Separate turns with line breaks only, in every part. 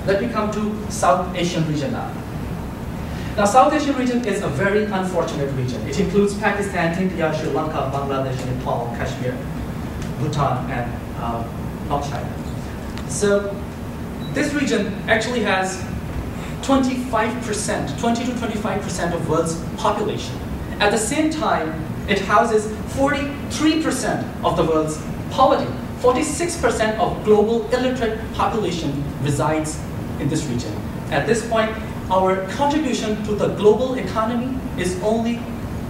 let me come to South Asian region now. Now, South Asian region is a very unfortunate region. It includes Pakistan, India, Sri Lanka, Bangladesh, Nepal, Kashmir, Bhutan, and North China. So this region actually has 25%, 20 to 25% of world's population. At the same time, it houses 43% of the world's poverty. 46% of global illiterate population resides in this region. At this point, our contribution to the global economy is only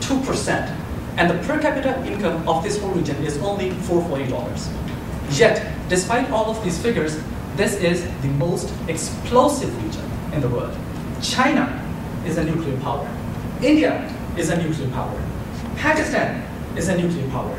2%. And the per capita income of this whole region is only $440. Yet, despite all of these figures, this is the most explosive region in the world. China is a nuclear power. India is a nuclear power. Pakistan is a nuclear power.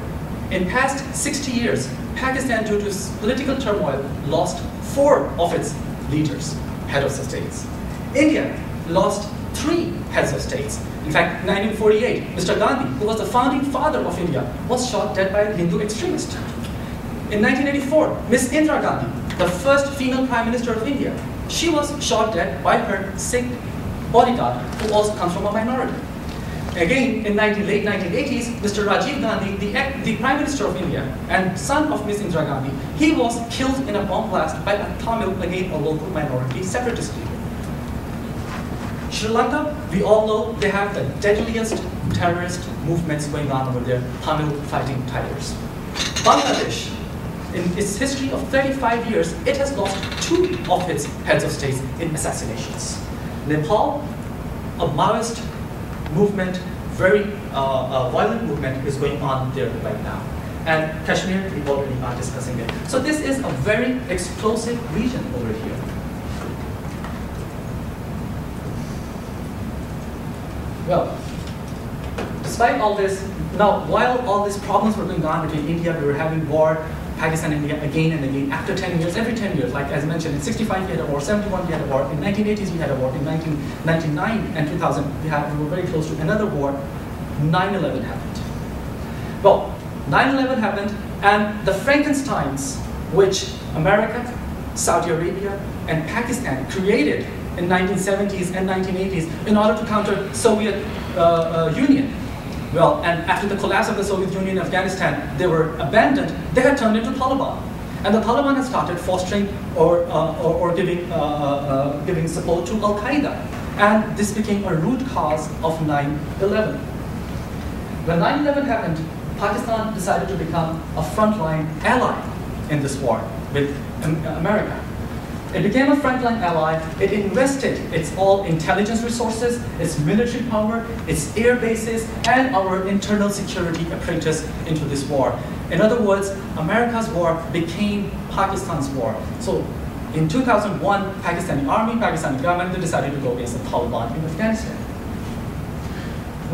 In past 60 years, Pakistan, due to political turmoil, lost 4 of its leaders, head of states. India lost 3 heads of states. In fact, in 1948, Mr. Gandhi, who was the founding father of India, was shot dead by a Hindu extremist. In 1984, Miss Indira Gandhi, the first female Prime Minister of India, she was shot dead by her Sikh bodyguard, who also comes from a minority. Again, in late 1980s, Mr. Rajiv Gandhi, the Prime Minister of India and son of Miss Indira Gandhi, he was killed in a bomb blast by a Tamil, again a local minority separatist leader. Sri Lanka, we all know they have the deadliest terrorist movements going on over there, Tamil fighting tigers. Bangladesh, in its history of 35 years, it has lost 2 of its heads of states in assassinations. Nepal, a Maoist movement, very violent movement is going on there right now. And Kashmir, we already are discussing it. So this is a very explosive region over here. Well, despite all this, now while all these problems were going on between India, we were having war, Pakistan and India again and again, after 10 years, every 10 years, like as I mentioned, in 65 we had a war, 71 we had a war, in 1980s we had a war, in 1999 and 2000 we were very close to another war. 9/11 happened. Well, 9/11 happened, and the Frankensteins, which America, Saudi Arabia, and Pakistan created in 1970s and 1980s in order to counter Soviet Union. Well, and after the collapse of the Soviet Union in Afghanistan, they were abandoned. They had turned into Taliban. And the Taliban has started fostering or giving support to Al-Qaeda. And this became a root cause of 9/11. When 9/11 happened, Pakistan decided to become a frontline ally in this war with America. It became a frontline ally. It invested its all intelligence resources, its military power, its air bases, and our internal security apparatus into this war. In other words, America's war became Pakistan's war. So in 2001, Pakistani army, Pakistani government, they decided to go against the Taliban in Afghanistan.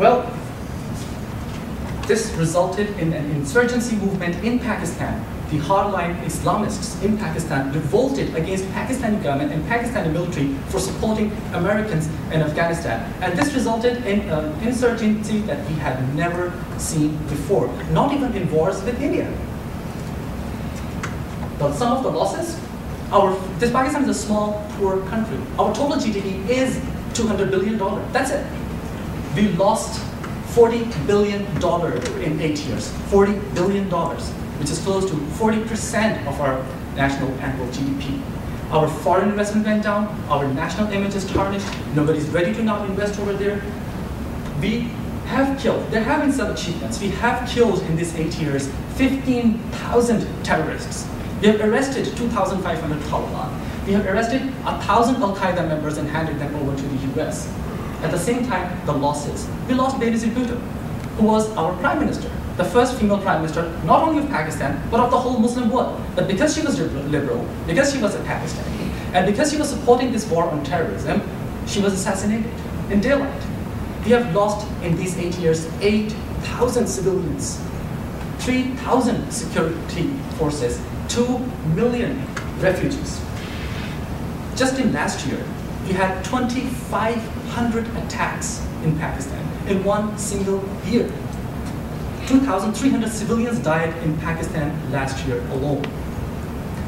Well, this resulted in an insurgency movement in Pakistan. The hardline Islamists in Pakistan revolted against Pakistani government and Pakistani military for supporting Americans in Afghanistan. And this resulted in an insurgency that we had never seen before, not even in wars with India. But some of the losses, this Pakistan is a small, poor country. Our total GDP is $200 billion, that's it. We lost $40 billion in 8 years, $40 billion. Which is close to 40% of our national annual GDP. Our foreign investment went down, our national image is tarnished, nobody's ready to now invest over there. We have killed, there have been some achievements, we have killed in these 8 years 15,000 terrorists. We have arrested 2,500 Taliban. We have arrested 1,000 Al-Qaeda members and handed them over to the US. At the same time, the losses. We lost Benazir Bhutto, who was our prime minister. The first female prime minister, not only of Pakistan, but of the whole Muslim world. But because she was liberal, because she was a Pakistani, and because she was supporting this war on terrorism, she was assassinated in daylight. We have lost in these 8 years 8,000 civilians, 3,000 security forces, 2 million refugees. Just in last year, we had 2,500 attacks in Pakistan in one single year. 2,300 civilians died in Pakistan last year alone.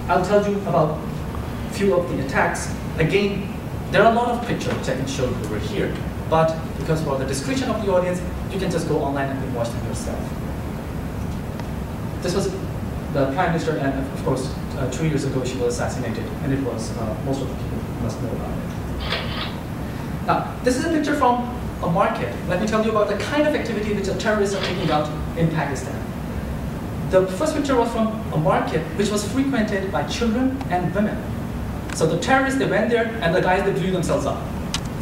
I'll tell you about a few of the attacks. Again, there are a lot of pictures which I can show you over here, but because for the discretion of the audience, you can just go online and watch them yourself. This was the Prime Minister, and of course, 2 years ago she was assassinated, and it was, most of the people must know about it. Now, this is a picture from a market. Let me tell you about the kind of activity which the terrorists are taking out in Pakistan. The first picture was from a market which was frequented by children and women. So the terrorists, they went there, and the guys, they blew themselves up.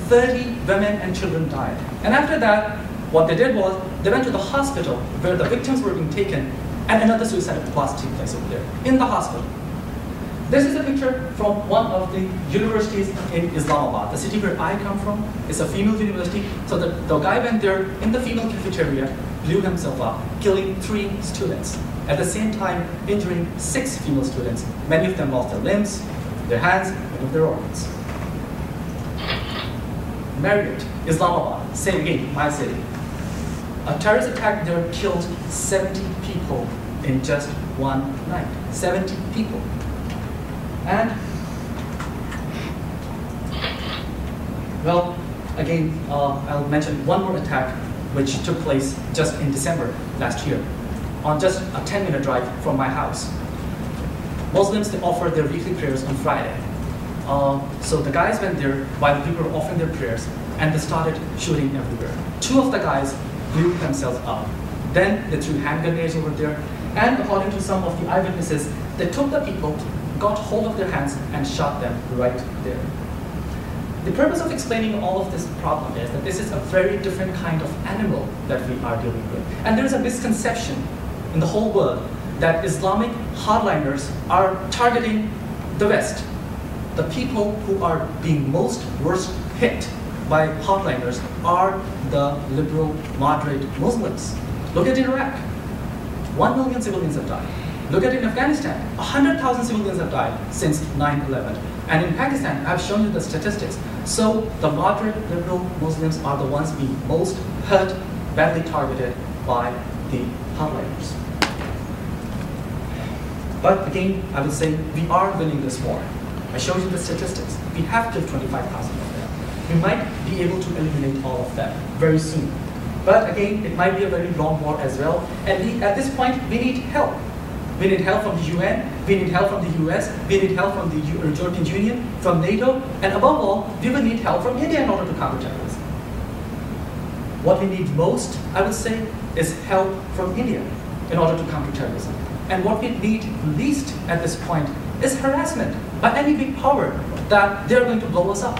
30 women and children died. And after that, what they did was, they went to the hospital where the victims were being taken, and another suicide was taking place over there, in the hospital. This is a picture from one of the universities in Islamabad, the city where I come from. It's a female university. So the guy went there in the female cafeteria, blew himself up, killing 3 students. At the same time, injuring 6 female students. Many of them lost their limbs, their hands, and of their organs. Marriott, Islamabad, same again, my city. A terrorist attack there killed 70 people in just one night. 70 people. And, well, again, I'll mention one more attack which took place just in December last year, on just a 10-minute drive from my house. Muslims, they offer their weekly prayers on Friday. So the guys went there while people were offering their prayers, and they started shooting everywhere. 2 of the guys blew themselves up. Then they threw hand grenades over there, and according to some of the eyewitnesses, they took the people, got hold of their hands, and shot them right there. The purpose of explaining all of this problem is that this is a very different kind of animal that we are dealing with. And there is a misconception in the whole world that Islamic hardliners are targeting the West. The people who are being worst hit by hardliners are the liberal, moderate Muslims. Look at Iraq. 1 million civilians have died. Look at in Afghanistan. 100,000 civilians have died since 9/11. And in Pakistan, I've shown you the statistics. So the moderate liberal Muslims are the ones being most hurt, badly targeted by the hardliners. But again, I would say we are winning this war. I showed you the statistics. We have killed 25,000 of them. We might be able to eliminate all of them very soon. But again, it might be a very long war as well. And at this point, we need help. We need help from the UN, we need help from the US, we need help from the European Union, from NATO, and above all, we will need help from India in order to counter terrorism. What we need most, I would say, is help from India in order to counter terrorism. And what we need least at this point is harassment by any big power that they're going to blow us up.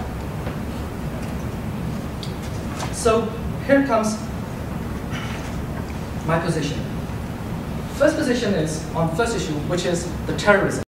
So here comes my position. First position is on first issue, which is the terrorism.